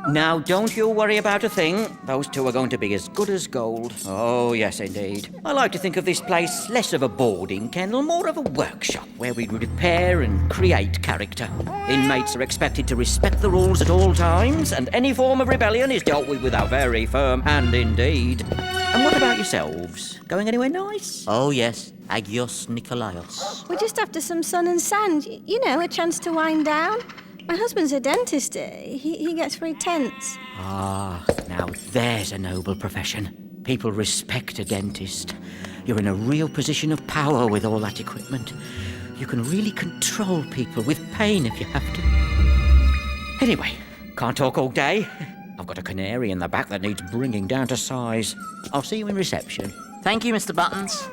Now, don't you worry about a thing. Those two are going to be as good as gold. Oh, yes, indeed. I like to think of this place less of a boarding kennel, more of a workshop where we repair and create character. Inmates are expected to respect the rules at all times, and any form of rebellion is dealt with a very firm hand indeed. And what about yourselves? Going anywhere nice? Oh, yes. Agios Nikolaios. We're just after some sun and sand. You know, a chance to wind down. My husband's a dentist. He gets very tense. Ah, now there's a noble profession. People respect a dentist. You're in a real position of power with all that equipment. You can really control people with pain if you have to. Anyway, can't talk all day. I've got a canary in the back that needs bringing down to size. I'll see you in reception. Thank you, Mr. Buttons.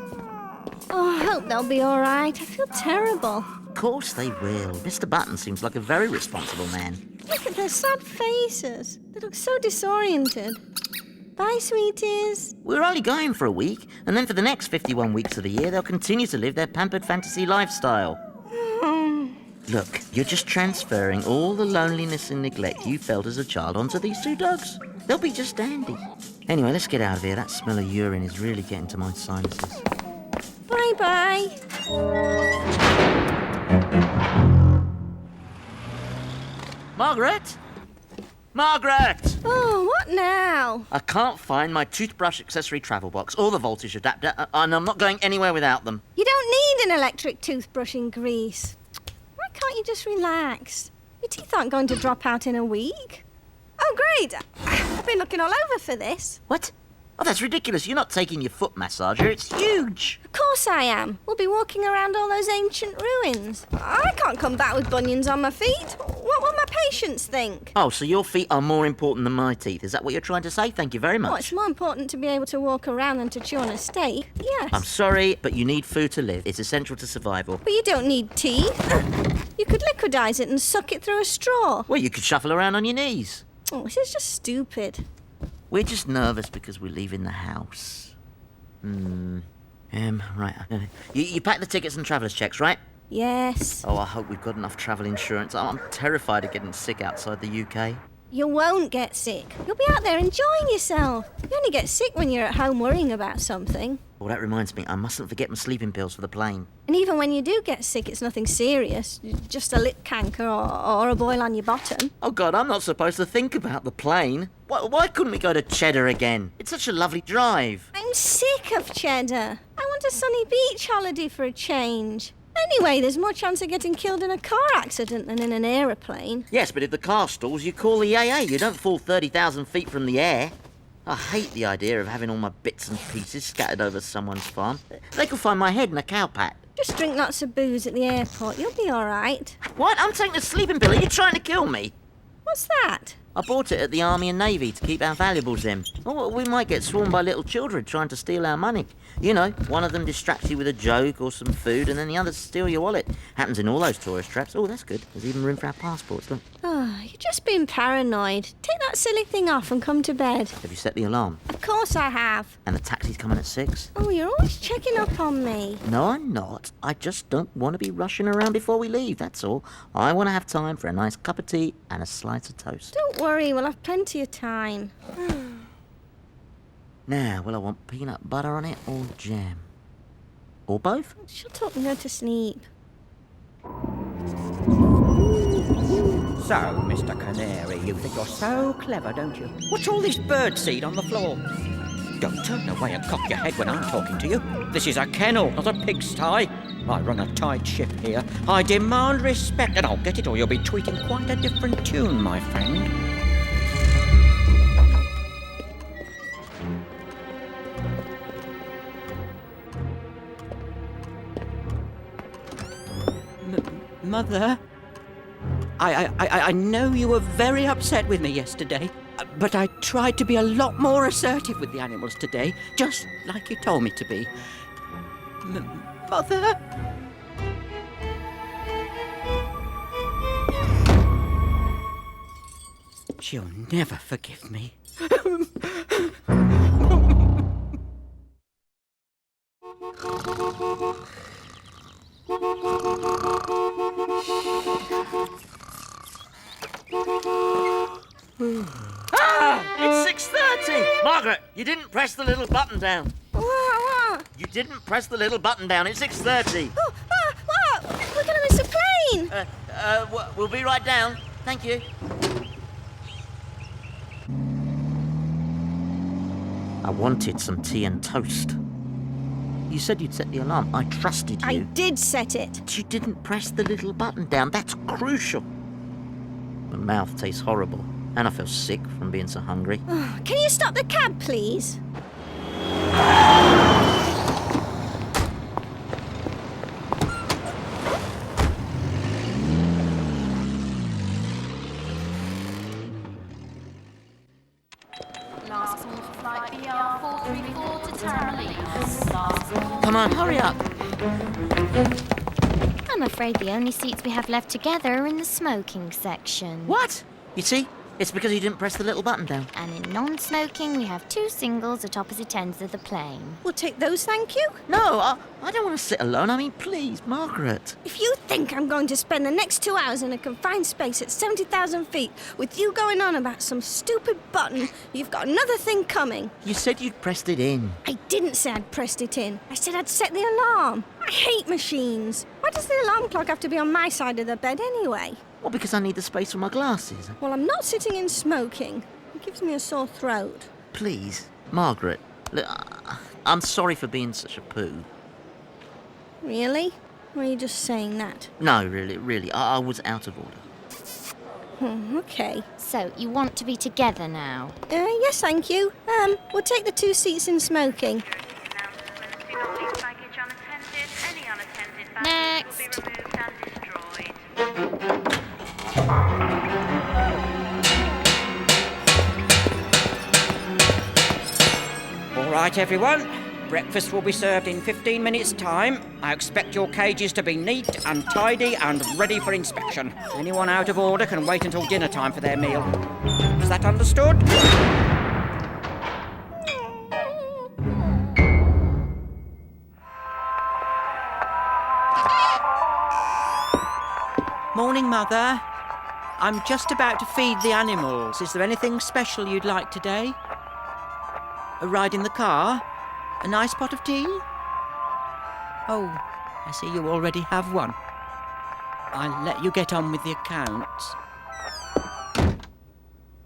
Oh, I hope they'll be all right. I feel terrible. Of course they will. Mr. Button seems like a very responsible man. Look at their sad faces. They look so disoriented. Bye, sweeties. We're only going for a week, and then for the next 51 weeks of the year, they'll continue to live their pampered fantasy lifestyle. Look, you're just transferring all the loneliness and neglect you felt as a child onto these two dogs. They'll be just dandy. Anyway, let's get out of here. That smell of urine is really getting to my sinuses. Bye-bye. Margaret? Margaret! Oh, what now? I can't find my toothbrush accessory travel box or the voltage adapter, and I'm not going anywhere without them. You don't need an electric toothbrush in Greece. Why can't you just relax? Your teeth aren't going to drop out in a week. Oh, great. I've been looking all over for this. What? Oh, that's ridiculous. You're not taking your foot massager. It's huge. Of course I am. We'll be walking around all those ancient ruins. I can't come back with bunions on my feet. What will my patients think? Oh, so your feet are more important than my teeth. Is that what you're trying to say? Thank you very much. Oh, it's more important to be able to walk around than to chew on a steak. Yes. I'm sorry, but you need food to live. It's essential to survival. But you don't need teeth. You could liquidize it and suck it through a straw. Well, you could shuffle around on your knees. Oh, this is just stupid. We're just nervous because we're leaving the house. Right. You packed the tickets and traveller's checks, right? Yes. Oh, I hope we've got enough travel insurance. I'm terrified of getting sick outside the UK. You won't get sick. You'll be out there enjoying yourself. You only get sick when you're at home worrying about something. Well, that reminds me, I mustn't forget my sleeping pills for the plane. And even when you do get sick, it's nothing serious. Just a lip canker or a boil on your bottom. Oh, God, I'm not supposed to think about the plane. Why couldn't we go to Cheddar again? It's such a lovely drive. I'm sick of Cheddar. I want a sunny beach holiday for a change. Anyway, there's more chance of getting killed in a car accident than in an aeroplane. Yes, but if the car stalls, you call the AA. You don't fall 30,000 feet from the air. I hate the idea of having all my bits and pieces scattered over someone's farm. They could find my head in a cow pat. Just drink lots of booze at the airport. You'll be all right. What? I'm taking a sleeping pill. Are you trying to kill me? What's that? I bought it at the Army and Navy to keep our valuables in. Oh, we might get swarmed by little children trying to steal our money. You know, one of them distracts you with a joke or some food, and then the others steal your wallet. Happens in all those tourist traps. Oh, that's good. There's even room for our passports, look. Oh, you're just being paranoid. Take that silly thing off and come to bed. Have you set the alarm? Of course I have. And the taxi's coming at 6? Oh, you're always checking up on me. No, I'm not. I just don't want to be rushing around before we leave, that's all. I want to have time for a nice cup of tea and a slice of toast. Don't worry, we'll have plenty of time. Now, will I want peanut butter on it or jam? Or both? Shut up and go to sleep. So, Mr. Canary, you think you're so clever, don't you? What's all this birdseed on the floor? Don't turn away and cock your head when I'm talking to you. This is a kennel, not a pigsty. I run a tight ship here. I demand respect, and I'll get it or you'll be tweeting quite a different tune, my friend. Mother? I know you were very upset with me yesterday, but I tried to be a lot more assertive with the animals today, just like you told me to be. Mother? She'll never forgive me. It's 6:30! Margaret, you didn't press the little button down. What? You didn't press the little button down. It's 6:30. What? We're going to miss a plane! We'll be right down. Thank you. I wanted some tea and toast. You said you'd set the alarm. I trusted you. I did set it. But you didn't press the little button down. That's crucial. My mouth tastes horrible. And I feel sick from being so hungry. Can you stop the cab, please? Last call for flight BR 434 to Tamale. Last call. Come on, hurry up. I'm afraid the only seats we have left together are in the smoking section. What? You see? It's because you didn't press the little button down. And in non-smoking, we have 2 singles at opposite ends of the plane. We'll take those, thank you. No, I don't want to sit alone. I mean, please, Margaret. If you think I'm going to spend the next 2 hours in a confined space at 70,000 feet with you going on about some stupid button, you've got another thing coming. You said you'd pressed it in. I didn't say I'd pressed it in. I said I'd set the alarm. I hate machines. Why does the alarm clock have to be on my side of the bed anyway? Well, because I need the space for my glasses. Well, I'm not sitting in smoking. It gives me a sore throat. Please, Margaret. Look, I'm sorry for being such a poo. Really? Or are you just saying that? No, really, I was out of order. Okay. So, you want to be together now? Yes, thank you. We'll take the 2 seats in smoking. Next. All right, everyone. Breakfast will be served in 15 minutes' time. I expect your cages to be neat and tidy and ready for inspection. Anyone out of order can wait until dinner time for their meal. Is that understood? Morning, Mother. I'm just about to feed the animals. Is there anything special you'd like today? A ride in the car? A nice pot of tea? Oh, I see you already have one. I'll let you get on with the accounts.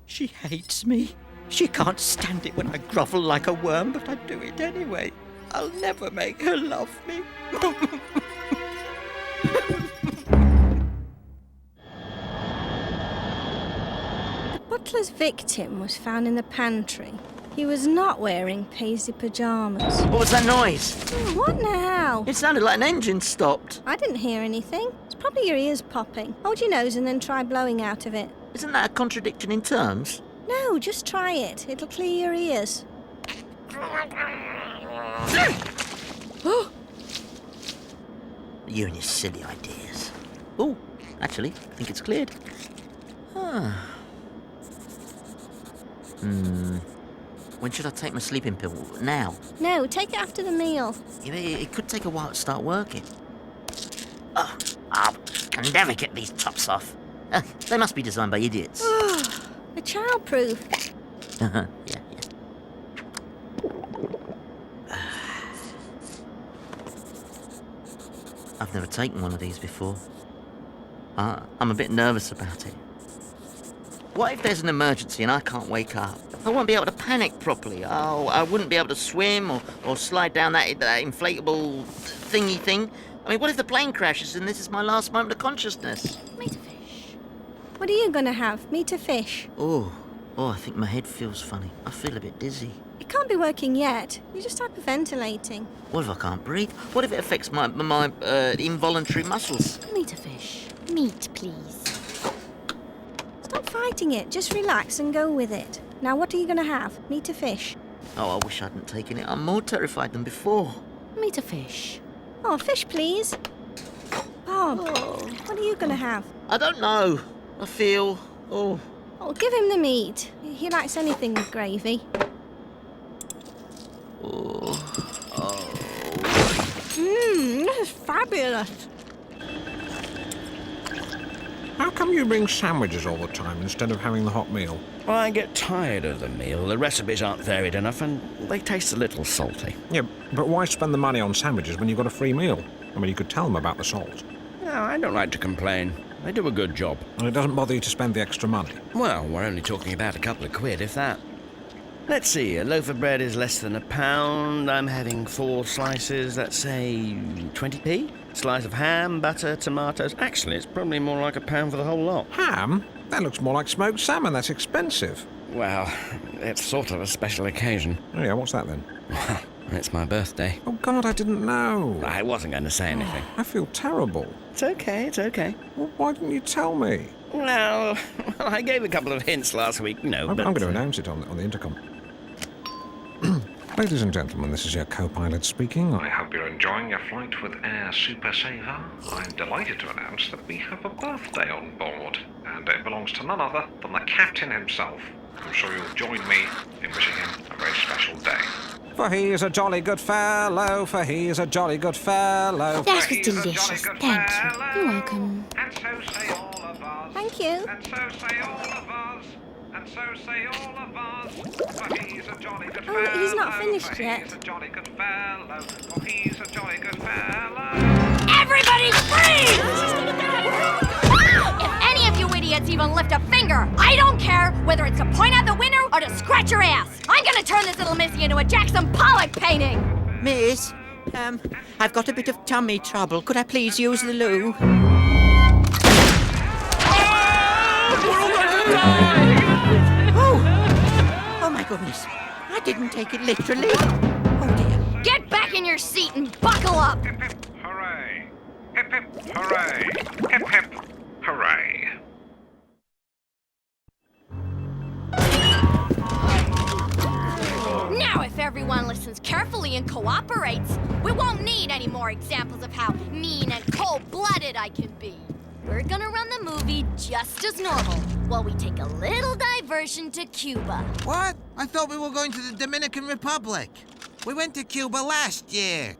She hates me. She can't stand it when I grovel like a worm, but I do it anyway. I'll never make her love me. The butler's victim was found in the pantry. He was not wearing paisley pyjamas. What was that noise? What now? It sounded like an engine stopped. I didn't hear anything. It's probably your ears popping. Hold your nose and then try blowing out of it. Isn't that a contradiction in terms? No, just try it. It'll clear your ears. You and your silly ideas. Oh, actually, I think it's cleared. When should I take my sleeping pill? Now? No, take it after the meal. It could take a while to start working. Oh, I can never get these tops off. They must be designed by idiots. They're childproof. Yeah. I've never taken one of these before. I'm a bit nervous about it. What if there's an emergency and I can't wake up? I won't be able to panic properly. I wouldn't be able to swim or slide down that inflatable thingy thing. I mean, what if the plane crashes and this is my last moment of consciousness? Meat or fish? What are you going to have? Meat or fish? Oh, I think my head feels funny. I feel a bit dizzy. It can't be working yet. You're just hyperventilating. What if I can't breathe? What if it affects my involuntary muscles? Meat or fish? Meat, please. Stop fighting it. Just relax and go with it. Now, what are you going to have? Meat or fish? Oh, I wish I hadn't taken it. I'm more terrified than before. Meat or fish? Oh, fish, please. Bob, what are you going to have? I don't know. I feel... Oh, Give him the meat. He likes anything with gravy. This is fabulous. How come you bring sandwiches all the time instead of having the hot meal? Well, I get tired of the meal. The recipes aren't varied enough and they taste a little salty. Yeah, but why spend the money on sandwiches when you've got a free meal? I mean, you could tell them about the salt. No, I don't like to complain. They do a good job. And it doesn't bother you to spend the extra money. Well, we're only talking about a couple of quid, if that. Let's see, a loaf of bread is less than £1. I'm having 4 slices, let's say 20p. Slice of ham, butter, tomatoes. Actually, it's probably more like £1 for the whole lot. Ham? That looks more like smoked salmon. That's expensive. Well, it's sort of a special occasion. Oh, yeah, what's that then? Well, it's my birthday. Oh, God, I didn't know. I wasn't going to say anything. I feel terrible. It's okay, it's okay. Well, why didn't you tell me? Well, I gave a couple of hints last week, I'm going to announce it on the intercom. Ladies and gentlemen, this is your co-pilot speaking. I hope you're enjoying your flight with Air Super Saver. I'm delighted to announce that we have a birthday on board, and it belongs to none other than the captain himself. I'm sure you'll join me in wishing him a very special day. For he is a jolly good fellow, for he is a jolly good fellow. That was delicious. Thank you. You're welcome. And so say all of us. Thank you. And so say all of us. And so say all of us. For he's a jolly good fellow. Oh, he's not finished yet. He's a jolly good fellow. For he's a jolly good fellow. Everybody freeze! If any of you idiots even lift a finger, I don't care whether it's to point out the window or to scratch your ass. I'm gonna turn this little missy into a Jackson Pollock painting. Miss, I've got a bit of tummy trouble. Could I please use the loo? Oh my goodness. I didn't take it literally. Oh dear. Get back in your seat and buckle up. Hip hip hooray. Hip hip hooray. Hip hip hooray. Now, if everyone listens carefully and cooperates, we won't need any more examples of how mean and cold-blooded I can be. We're gonna run the movie just as normal, while we take a little diversion to Cuba. What? I thought we were going to the Dominican Republic. We went to Cuba last year.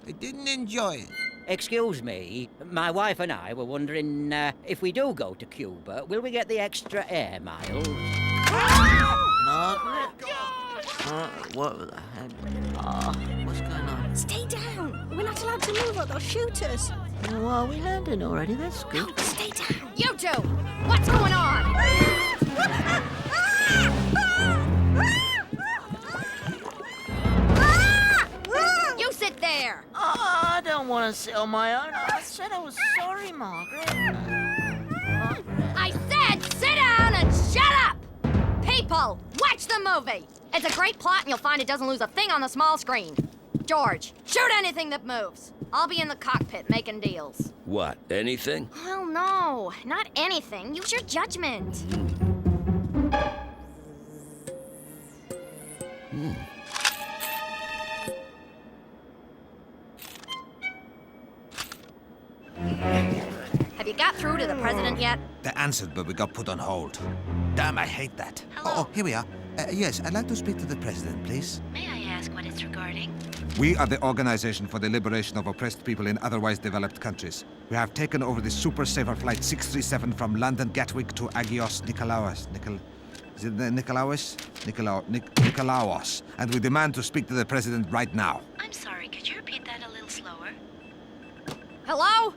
I didn't enjoy it. Excuse me, my wife and I were wondering if we do go to Cuba, will we get the extra air miles? Margaret? What the heck? What's going on? Stay down. We're not allowed to move or they'll shoot us. Oh, are we landing already? That's good. No, stay down. You two, what's going on? You sit there. Oh, I don't want to sit on my own. I said I was sorry, Margaret. I said sit down and shut up! People, watch the movie. It's a great plot and you'll find it doesn't lose a thing on the small screen. George, shoot anything that moves. I'll be in the cockpit making deals. What, anything? Well, no, not anything. Use your judgment. Have you got through to the president yet? They answered, but we got put on hold. Damn, I hate that. Oh, here we are. Yes, I'd like to speak to the president, please. May I ask what it's regarding? We are the Organization for the Liberation of Oppressed People in Otherwise Developed Countries. We have taken over the Super Saver Flight 637 from London Gatwick to Agios Nikolaos. Is it Nikolaos? Nikolaos. And we demand to speak to the president right now. I'm sorry, could you repeat that a little slower? Hello?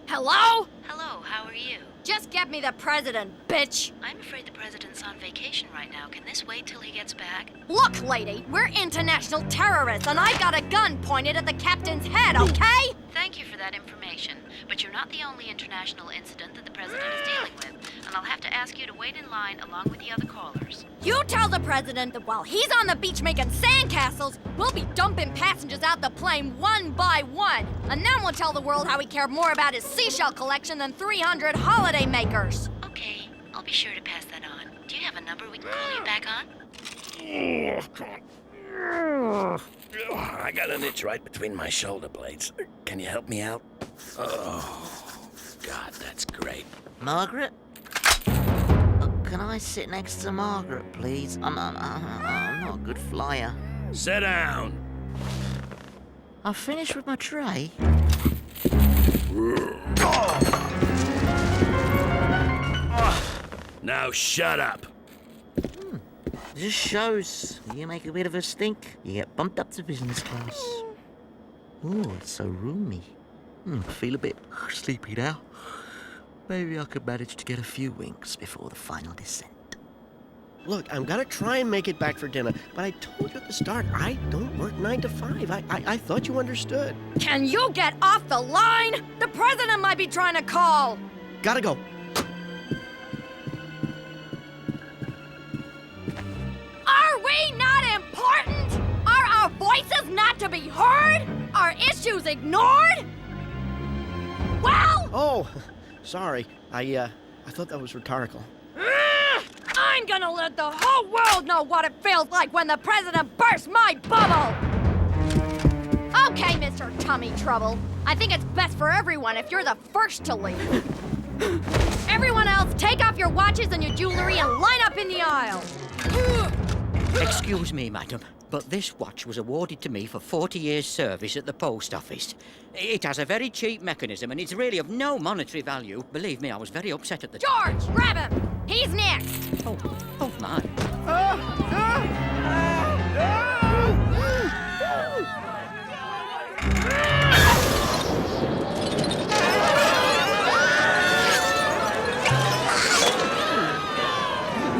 Hello? Hello, how are you? Just get me the president, bitch. I'm afraid the president's on vacation right now. Can this wait till he gets back? Look, lady, we're international terrorists, and I got a gun pointed at the captain's head, okay? Thank you for that information, but you're not the only international incident that the president is dealing with, and I'll have to ask you to wait in line along with the other callers. You tell the president that while he's on the beach making sandcastles, we'll be dumping passengers out the plane one by one, and then we'll tell the world how he cared more about his seashell collection than 300 holiday makers. Okay, I'll be sure to pass that on. Do you have a number we can call you back on? I got an itch right between my shoulder blades. Can you help me out? Oh, God, that's great. Margaret? Can I sit next to Margaret, please? I'm not a good flyer. Sit down. I'll finish with my tray. Now shut up. Just shows. You make a bit of a stink, you get bumped up to business class. Oh, it's so roomy. Feel a bit sleepy now. Maybe I could manage to get a few winks before the final descent. Look, I'm gonna try and make it back for dinner, but I told you at the start, I don't work 9 to 5. I thought you understood. Can you get off the line? The president might be trying to call. Gotta go. Are we not important? Are our voices not to be heard? Our issues ignored? Well... Oh, sorry. I thought that was rhetorical. I'm gonna let the whole world know what it feels like when the president bursts my bubble! Okay, Mr. Tummy Trouble. I think it's best for everyone if you're the first to leave. Everyone else, take off your watches and your jewelry and line up in the aisle. Excuse me, madam, but this watch was awarded to me for 40 years' service at the post office. It has a very cheap mechanism and it's really of no monetary value. Believe me, I was very upset at the time. George, grab him! He's next! Oh my.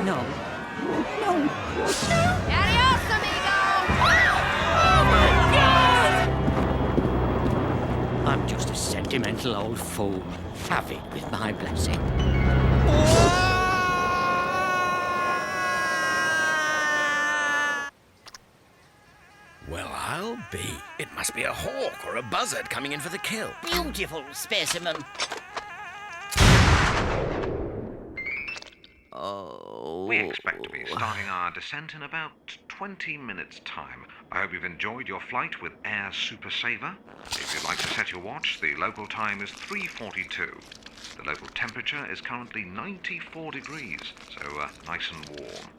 No. Adios, amigo! I'm just a sentimental old fool. Have it with my blessing. Well, I'll be. It must be a hawk or a buzzard coming in for the kill. Beautiful specimen. Oh. We expect to be starting our descent in about 20 minutes' time. I hope you've enjoyed your flight with Air Super Saver. If you'd like to set your watch, the local time is 3:42. The local temperature is currently 94 degrees, so nice and warm.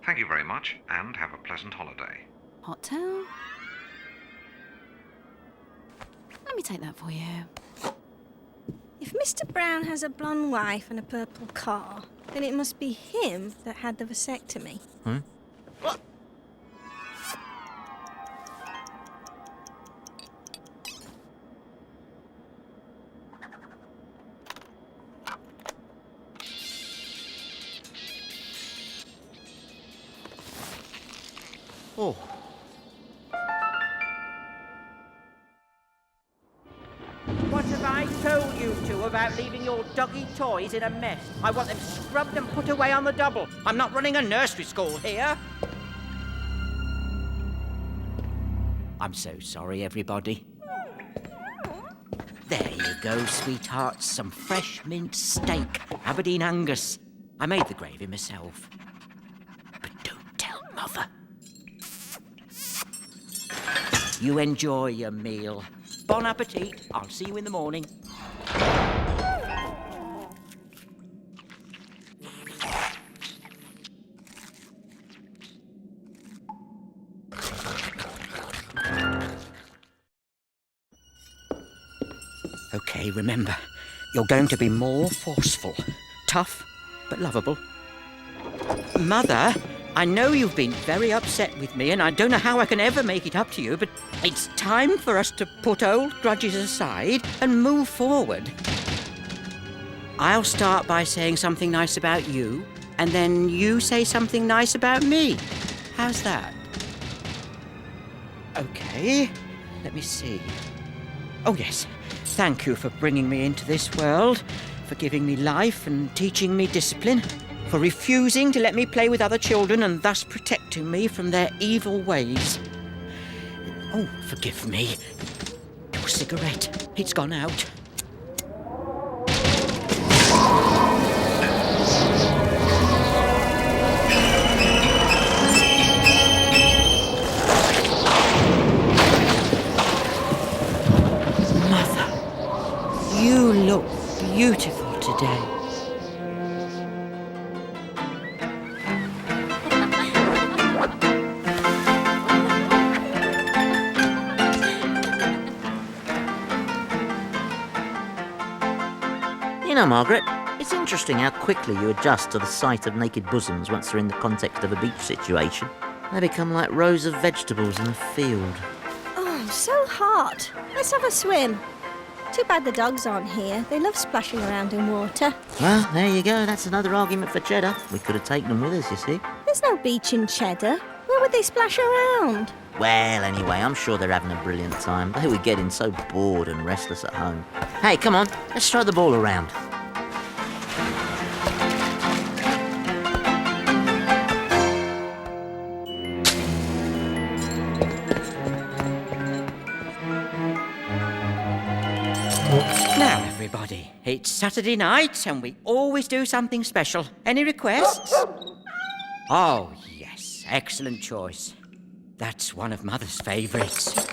Thank you very much, and have a pleasant holiday. Hot towel? Let me take that for you. If Mr. Brown has a blonde wife and a purple car, then it must be him that had the vasectomy. Oh. What have I told you two about leaving your doggy toys in a mess? I want them scrubbed and put away on the double. I'm not running a nursery school here. I'm so sorry, everybody. There you go, sweethearts. Some fresh mint steak, Aberdeen Angus. I made the gravy myself. But don't tell Mother. You enjoy your meal. Bon appetit. I'll see you in the morning. Okay, remember, you're going to be more forceful, tough, but lovable. Mother, I know you've been very upset with me, and I don't know how I can ever make it up to you, but it's time for us to put old grudges aside and move forward. I'll start by saying something nice about you, and then you say something nice about me. How's that? Okay, let me see. Oh, yes. Thank you for bringing me into this world, for giving me life and teaching me discipline, for refusing to let me play with other children and thus protecting me from their evil ways. Oh, forgive me. Your cigarette, it's gone out. Mother, you look beautiful today. You know, Margaret, it's It's interesting how quickly you adjust to the sight of naked bosoms once they're in the context of a beach situation. They become like rows of vegetables in a field. Oh, so hot. Let's have a swim. Too bad the dogs aren't here. They love splashing around in water. Well, there you go. That's another argument for Cheddar. We could have taken them with us, you see. There's no beach in Cheddar. Where would they splash around? Well, anyway, I'm sure they're having a brilliant time. They were getting so bored and restless at home. Hey, come on. Let's throw the ball around. Now, everybody, it's Saturday night and we always do something special. Any requests? Oh, yes, excellent choice. That's one of Mother's favourites.